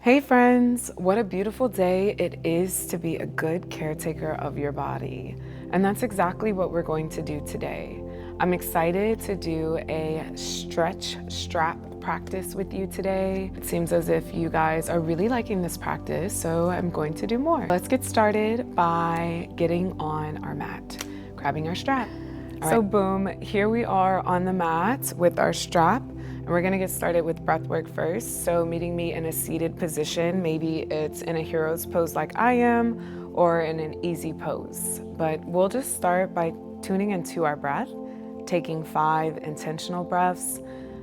Hey friends, what a beautiful day it is to be a good caretaker of your body. And that's exactly what we're going to do today. I'm excited to do a stretch strap practice with you today. It seems as if you guys are really liking this practice, so I'm going to do more. Let's get started by getting on our mat, grabbing our strap. So boom, here we are on the mat with our strap. And we're gonna get started with breath work first. So meeting me in a seated position, maybe it's in a hero's pose like I am, or in an easy pose. But we'll just start by tuning into our breath, taking 5 intentional breaths,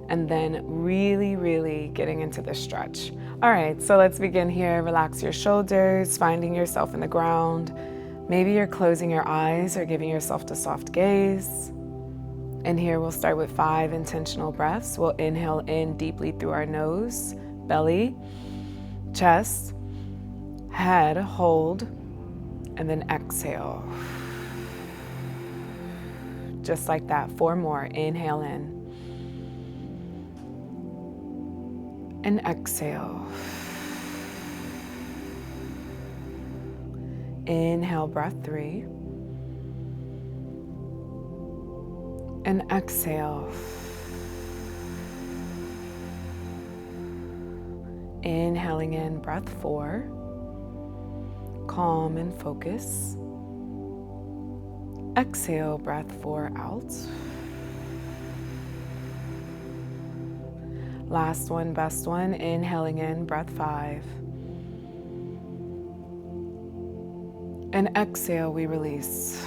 and then really getting into the stretch. All right, so let's begin here. Relax your shoulders, finding yourself in the ground. Maybe you're closing your eyes or giving yourself a soft gaze. And here we'll start with 5 intentional breaths. We'll inhale in deeply through our nose, belly, chest, head, hold, and then exhale. Just like that, 4 more. Inhale in. And exhale. Inhale, breath 3. And exhale. Inhaling in, breath 4. Calm and focus. Exhale, breath 4 out. Last one, best one. Inhaling in, breath 5. And exhale, we release.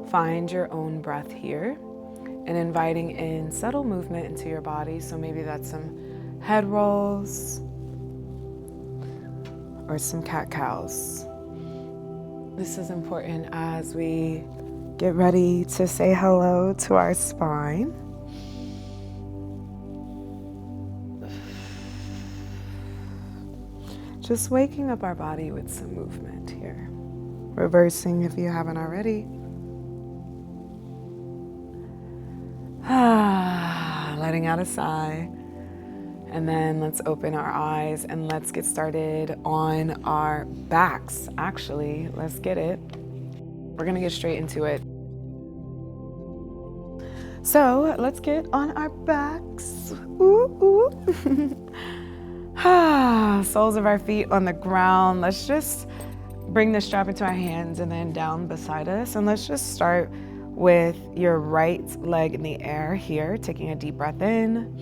Find your own breath here and inviting in subtle movement into your body. So maybe that's some head rolls or some cat-cows. This is important as we get ready to say hello to our spine. Just waking up our body with some movement here. Reversing if you haven't already. Letting out a sigh. And then let's open our eyes and let's get started on our backs. Actually, let's get it. We're gonna get straight into it. So let's get on our backs. Ooh, ooh. Soles of our feet on the ground. Let's just bring the strap into our hands and then down beside us. And let's just start with your right leg in the air here, taking a deep breath in,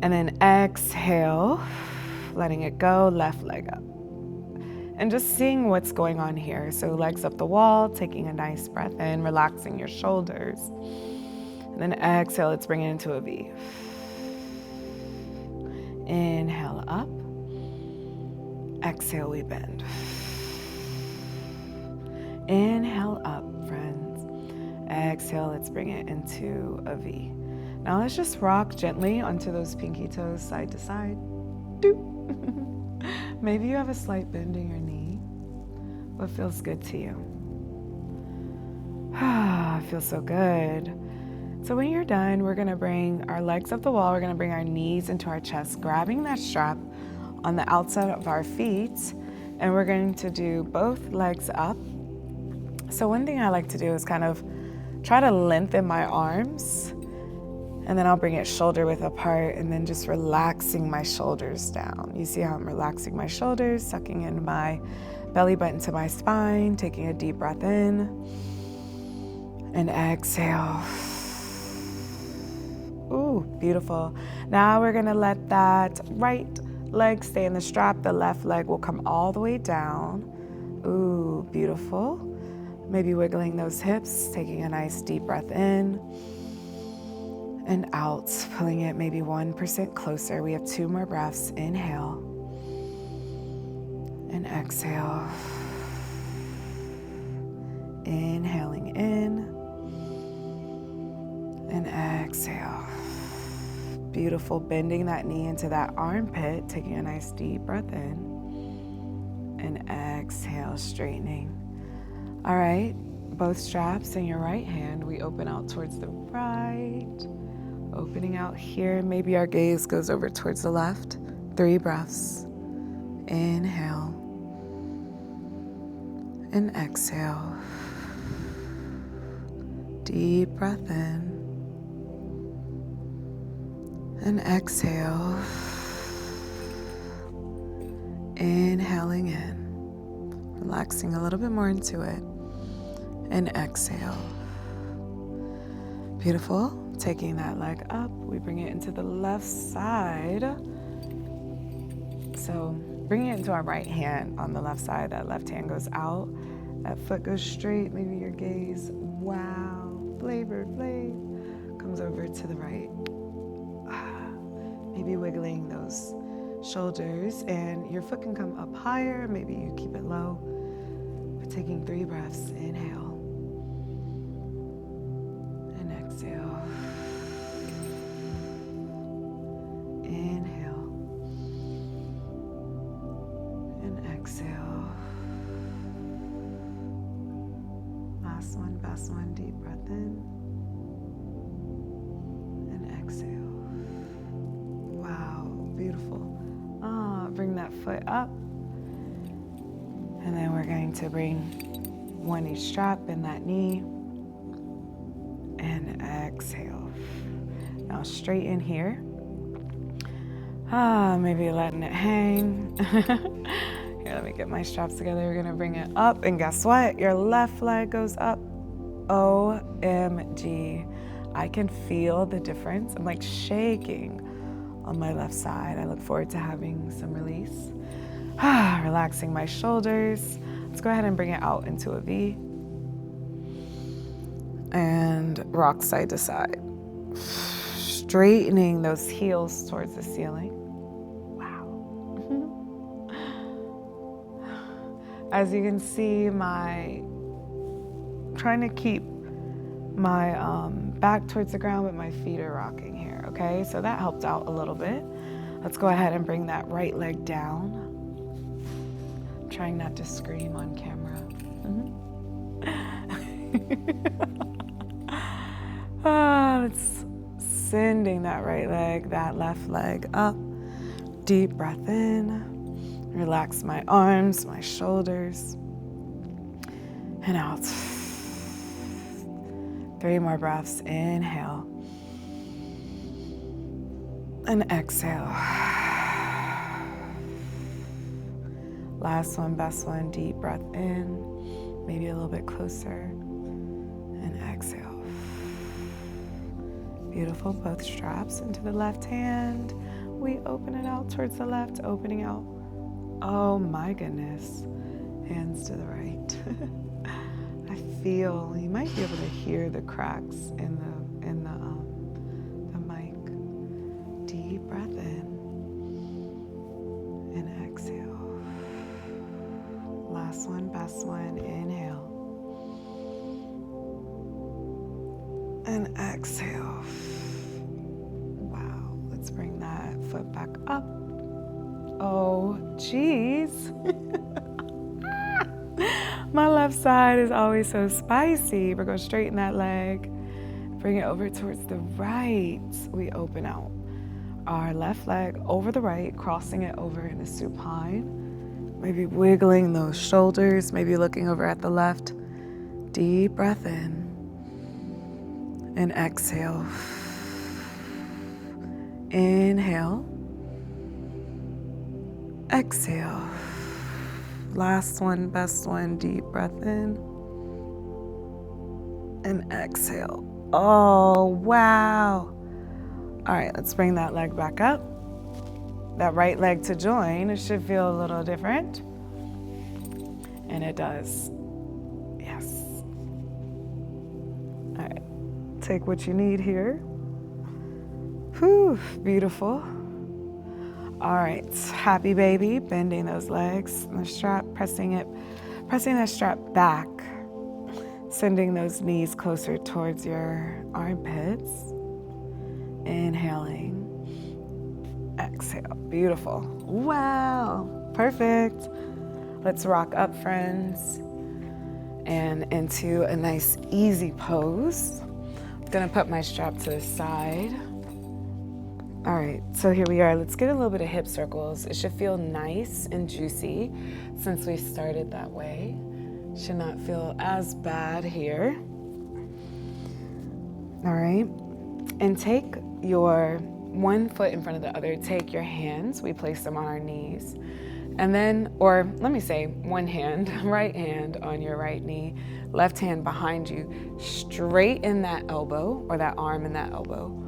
and then exhale, letting it go, left leg up. And just seeing what's going on here. So legs up the wall, taking a nice breath in, relaxing your shoulders. And then exhale, let's bring it into a V. Inhale up, exhale, we bend. Inhale up, friends. Exhale, let's bring it into a V. Now let's just rock gently onto those pinky toes side to side. Maybe you have a slight bend in your knee. What feels good to you? Feels so good. So when you're done, we're gonna bring our legs up the wall. We're gonna bring our knees into our chest, grabbing that strap on the outside of our feet. And we're going to do both legs up. So one thing I like to do is kind of try to lengthen my arms, and then I'll bring it shoulder width apart and then just relaxing my shoulders down. You see how I'm relaxing my shoulders, sucking in my belly button to my spine, taking a deep breath in, and exhale. Ooh, beautiful. Now we're gonna let that right leg stay in the strap. The left leg will come all the way down. Ooh, beautiful. Maybe wiggling those hips, taking a nice deep breath in and out, pulling it maybe 1% closer. We have 2 more breaths. Inhale and exhale. Inhaling in and exhale. Beautiful, bending that knee into that armpit, taking a nice deep breath in and exhale, straightening. All right, both straps in your right hand, we open out towards the right, Opening out here. Maybe our gaze goes over towards the left. 3 breaths. Inhale and exhale. Deep breath in and exhale. Inhaling in, relaxing a little bit more into it, and exhale. Beautiful. Taking that leg up, we bring it into the left side. So bringing it into our right hand on the left side, that left hand goes out, that foot goes straight, maybe your gaze, wow, flavor, comes over to the right. Maybe wiggling those shoulders, and your foot can come up higher, maybe you keep it low. We're taking 3 breaths, inhale and exhale. Inhale and exhale. Last one, best one, deep breath in and exhale. Wow, beautiful. Bring that foot up, and then we're going to bring one knee strap in that knee and exhale. Now straighten here. Maybe letting it hang. Here, let me get my straps together. We're gonna bring it up, and guess what? Your left leg goes up. OMG. I can feel the difference. I'm like shaking on my left side. I look forward to having some release. Relaxing my shoulders. Let's go ahead and bring it out into a V. And rock side to side. Straightening those heels towards the ceiling. Wow. As you can see, trying to keep my back towards the ground, but my feet are rocking here, okay? So that helped out a little bit. Let's go ahead and bring that right leg down. I'm trying not to scream on camera. It's sending that right leg, that left leg up. Deep breath in. Relax my arms, my shoulders. And out. 3 more breaths. Inhale. And exhale. Last one, best one. Deep breath in. Maybe a little bit closer. And exhale. Beautiful. Both straps into the left hand. We open it out towards the left, opening out. Oh my goodness. Hands to the right. I feel, you might be able to hear the cracks in the mic. Deep breath in and exhale. Last one, best one. Inhale and exhale. Wow. Let's bring that foot back up. Oh, geez. My left side is always so spicy. We're going to straighten that leg. Bring it over towards the right. We open out our left leg over the right, crossing it over in a supine. Maybe wiggling those shoulders, maybe looking over at the left. Deep breath in and exhale. Inhale. Exhale. Last one, best one. Deep breath in and exhale. Oh, wow. All right, let's bring that leg back up. That right leg to join. It should feel a little different. And it does. Yes. All right, take what you need here. Whew, beautiful. All right, happy baby, bending those legs, the strap, pressing that strap back, sending those knees closer towards your armpits. Inhaling, exhale, beautiful. Wow, perfect. Let's rock up, friends, and into a nice, easy pose. I'm gonna put my strap to the side. All right, so here we are. Let's get a little bit of hip circles. It should feel nice and juicy since we started that way. Should not feel as bad here. All right, and take your one foot in front of the other. Take your hands, we place them on our knees. And then, or let me say, one hand, right hand on your right knee, left hand behind you. Straighten that elbow or that arm and that elbow.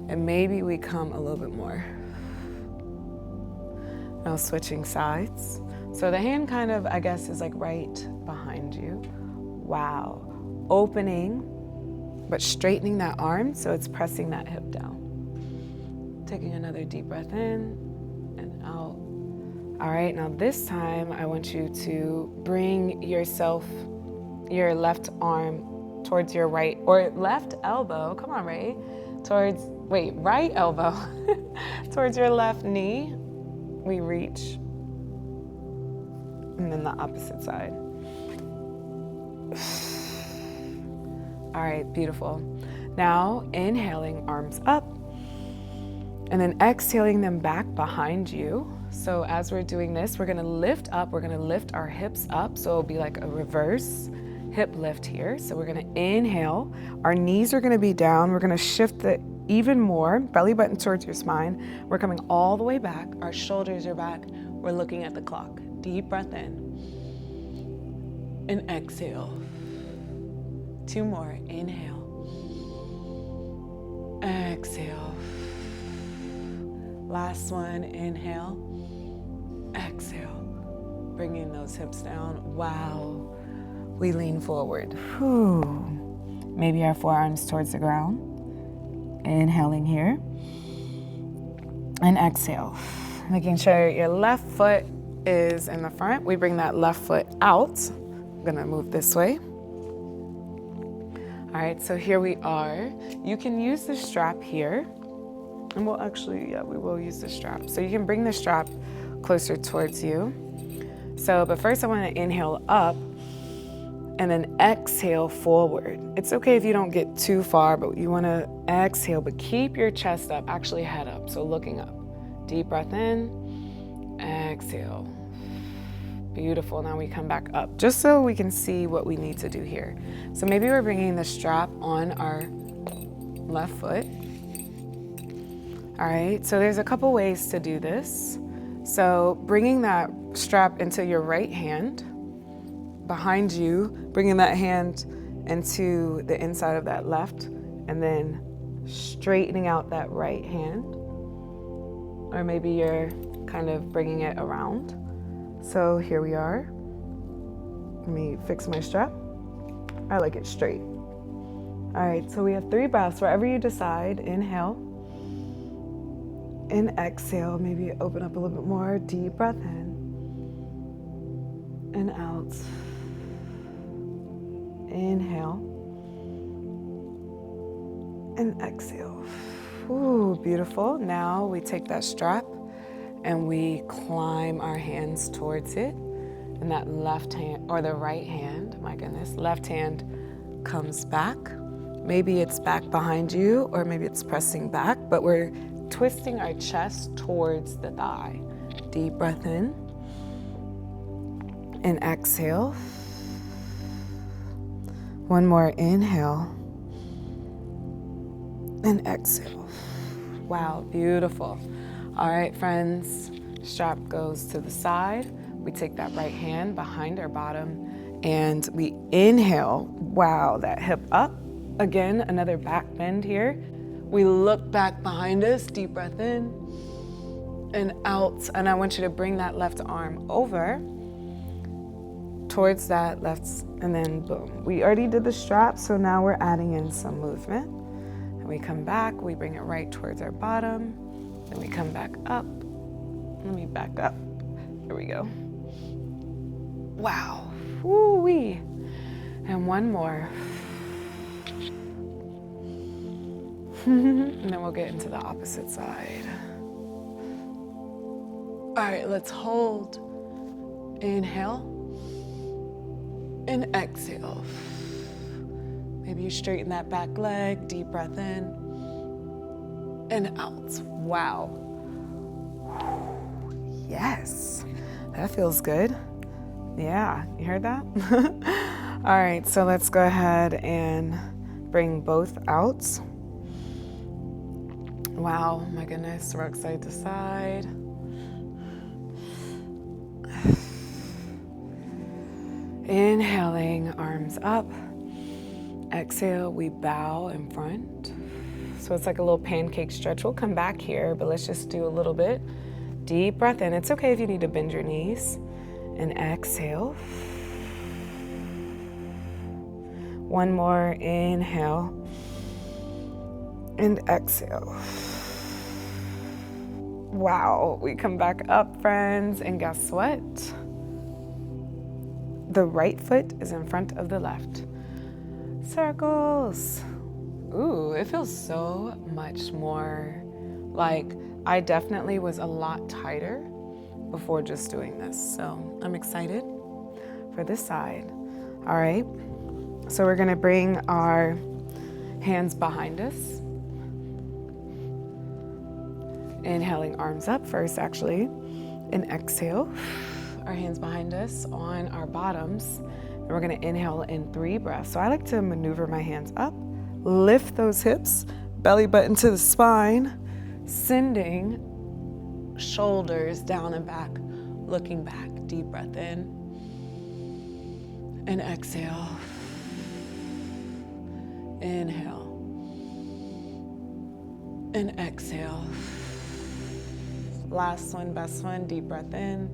And maybe we come a little bit more. Now switching sides. So the hand kind of, I guess, is like right behind you. Wow. Opening, but straightening that arm so it's pressing that hip down. Taking another deep breath in and out. All right, now this time I want you to bring your left arm towards your right, or left elbow, come on, Ray, right elbow towards your left knee. We reach, and then the opposite side. All right, beautiful. Now inhaling, arms up, and then exhaling them back behind you. So as we're doing this, we're gonna lift up, we're gonna lift our hips up. So it'll be like a reverse hip lift here. So we're gonna inhale, our knees are gonna be down. We're gonna shift it even more, belly button towards your spine. We're coming all the way back. Our shoulders are back. We're looking at the clock. Deep breath in and exhale. 2 more, inhale, exhale. Last one, inhale, exhale. Bringing those hips down. Wow. We lean forward. Whew. Maybe our forearms towards the ground. Inhaling here. And exhale. Making sure your left foot is in the front. We bring that left foot out. I'm gonna move this way. All right, so here we are. You can use the strap here. And we'll actually, we will use the strap. So you can bring the strap closer towards you. So, but first I wanna inhale up and then exhale forward. It's okay if you don't get too far, but you wanna exhale, but keep your chest up, actually head up, so looking up. Deep breath in, exhale. Beautiful, now we come back up, just so we can see what we need to do here. So maybe we're bringing the strap on our left foot. All right, so there's a couple ways to do this. So bringing that strap into your right hand, behind you, bringing that hand into the inside of that left, and then straightening out that right hand. Or maybe you're kind of bringing it around. So here we are. Let me fix my strap. I like it straight. All right, so we have 3 breaths. Wherever you decide, inhale and exhale. Maybe open up a little bit more. Deep breath in and out. Inhale and exhale. Ooh, beautiful. Now we take that strap and we climb our hands towards it. And that left hand, or the right hand, my goodness, left hand comes back. Maybe it's back behind you, or maybe it's pressing back, but we're twisting our chest towards the thigh. Deep breath in and exhale. One more, inhale and exhale. Wow, beautiful. All right, friends, strap goes to the side. We take that right hand behind our bottom and we inhale. Wow, that hip up. Again, another back bend here. We look back behind us, deep breath in and out. And I want you to bring that left arm over towards that left, and then boom. We already did the strap, so now we're adding in some movement. And we come back, we bring it right towards our bottom. Then we come back up. Let me back up. Here we go. Wow. Woo-wee. And one more. And then we'll get into the opposite side. All right, let's hold. Inhale and exhale. Maybe you straighten that back leg, deep breath in and out. Wow. Yes, that feels good. Yeah, you heard that? All right, so let's go ahead and bring both out. Wow, my goodness, rock side to side. Inhaling, arms up. Exhale, we bow in front. So it's like a little pancake stretch. We'll come back here, but let's just do a little bit. Deep breath in. It's okay if you need to bend your knees. And exhale. One more, inhale. And exhale. Wow, we come back up, friends, and guess what? The right foot is in front of the left. Circles. Ooh, it feels so much more like I definitely was a lot tighter before just doing this. So I'm excited for this side. All right, so we're gonna bring our hands behind us. Inhaling, arms up first actually, and exhale. Our hands behind us on our bottoms, and we're gonna inhale in 3 breaths. So I like to maneuver my hands up, lift those hips, belly button to the spine, sending shoulders down and back, looking back. Deep breath in, and exhale. Inhale, and exhale. Last one, best one, deep breath in,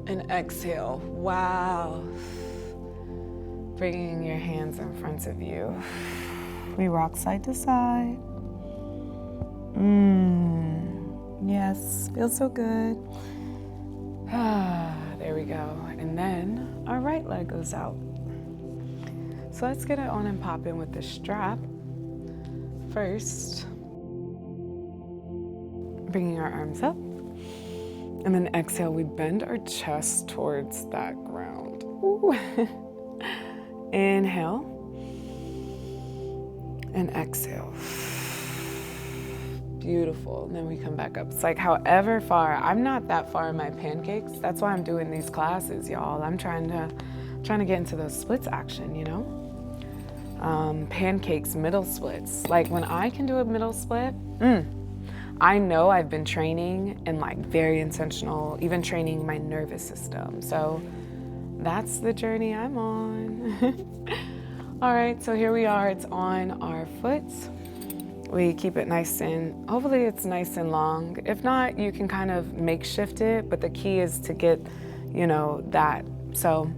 and exhale. Wow. Bringing your hands in front of you. We rock side to side. Yes, feels so good. There we go. And then our right leg goes out. So let's get it on and pop in with the strap. First, bringing our arms up. And then exhale, we bend our chest towards that ground. Ooh. Inhale. And exhale. Beautiful. And then we come back up. It's like however far. I'm not that far in my pancakes. That's why I'm doing these classes, y'all. I'm trying to get into those splits action, you know? Pancakes, middle splits. Like when I can do a middle split, I know I've been training and like very intentional, even training my nervous system. So that's the journey I'm on. All right, so here we are. It's on our foot. We keep it nice and, hopefully it's nice and long. If not, you can kind of makeshift it, but the key is to get, you know, that, so,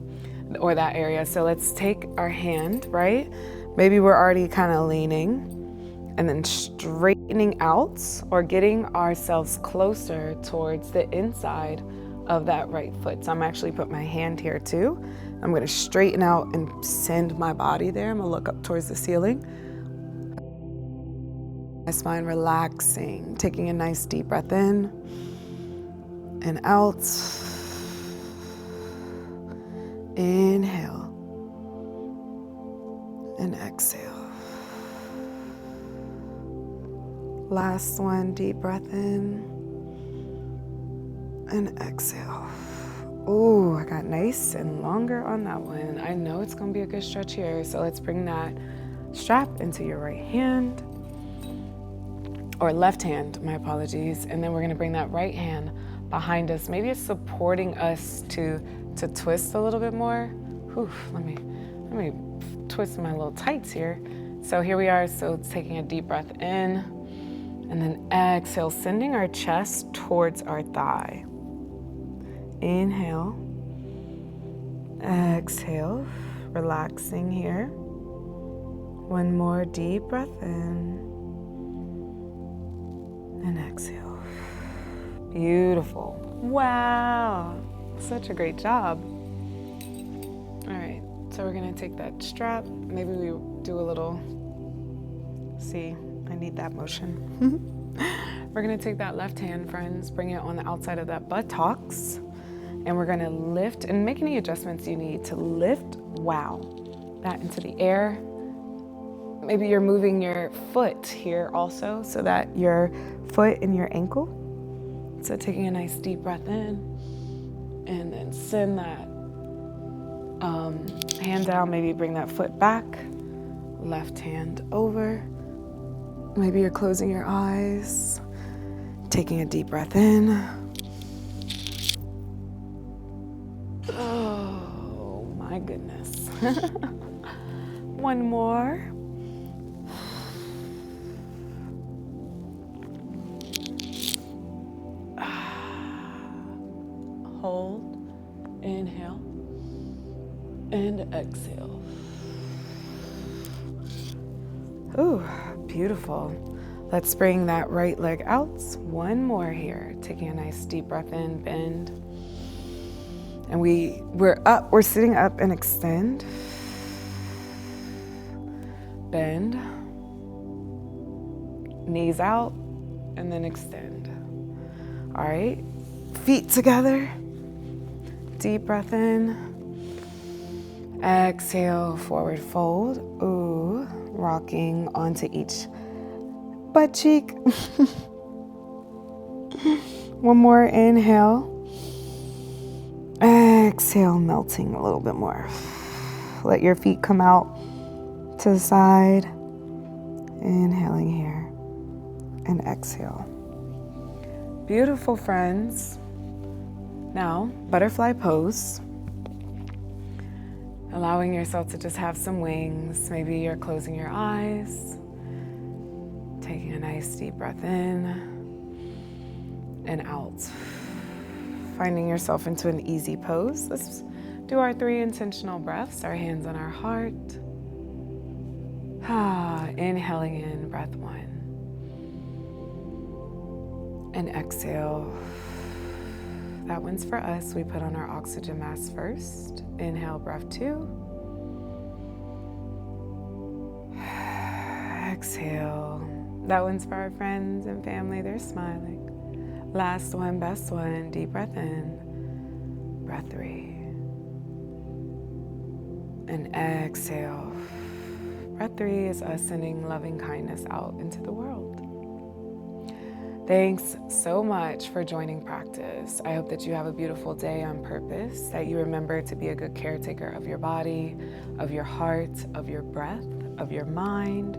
or that area. So let's take our hand, right? Maybe we're already kind of leaning, and then straightening out or getting ourselves closer towards the inside of that right foot. So I'm actually put my hand here too. I'm gonna straighten out and send my body there. I'm gonna look up towards the ceiling. My spine relaxing, taking a nice deep breath in and out. Inhale and exhale. Last one, deep breath in and exhale. Ooh, I got nice and longer on that one. I know it's gonna be a good stretch here. So let's bring that strap into your right hand, or left hand, my apologies. And then we're gonna bring that right hand behind us. Maybe it's supporting us to twist a little bit more. Whew, let me twist my little tights here. So here we are, so it's taking a deep breath in, and then exhale, sending our chest towards our thigh. Inhale, exhale, relaxing here. One more deep breath in, and exhale. Beautiful. Wow, such a great job. All right, so we're gonna take that strap. Maybe we do a little, see, I need that motion. We're gonna take that left hand, friends, bring it on the outside of that buttocks, and we're gonna lift and make any adjustments you need to lift, wow, that into the air. Maybe you're moving your foot here also so that your foot and your ankle. So taking a nice deep breath in and then send that hand down. Maybe bring that foot back, left hand over. Maybe you're closing your eyes, taking a deep breath in. Oh my goodness. One more. Hold, inhale, and exhale. Ooh, beautiful. Let's bring that right leg out. One more here. Taking a nice deep breath in, bend. And we're up, we're sitting up and extend. Bend. Knees out, and then extend. All right, feet together. Deep breath in. Exhale, forward fold. Ooh, rocking onto each butt cheek. One more inhale. Exhale, melting a little bit more. Let your feet come out to the side. Inhaling here and exhale. Beautiful, friends. Now, butterfly pose. Allowing yourself to just have some wings. Maybe you're closing your eyes. Taking a nice deep breath in and out. Finding yourself into an easy pose. Let's do our 3 intentional breaths. Our hands on our heart. Inhaling in, breath 1. And exhale. That one's for us. We put on our oxygen mask first. Inhale, breath 2. Exhale. That one's for our friends and family. They're smiling. Last one, best one. Deep breath in. Breath 3. And exhale. Breath 3 is us sending loving kindness out into the world. Thanks so much for joining practice. I hope that you have a beautiful day on purpose, that you remember to be a good caretaker of your body, of your heart, of your breath, of your mind,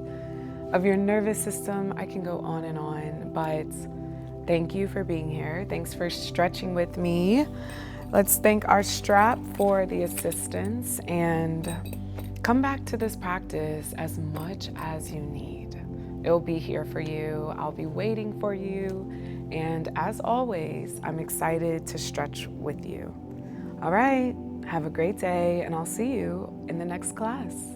of your nervous system. I can go on, but thank you for being here. Thanks for stretching with me. Let's thank our strap for the assistance and come back to this practice as much as you need. It'll be here for you. I'll be waiting for you. And as always, I'm excited to stretch with you. All right, have a great day, and I'll see you in the next class.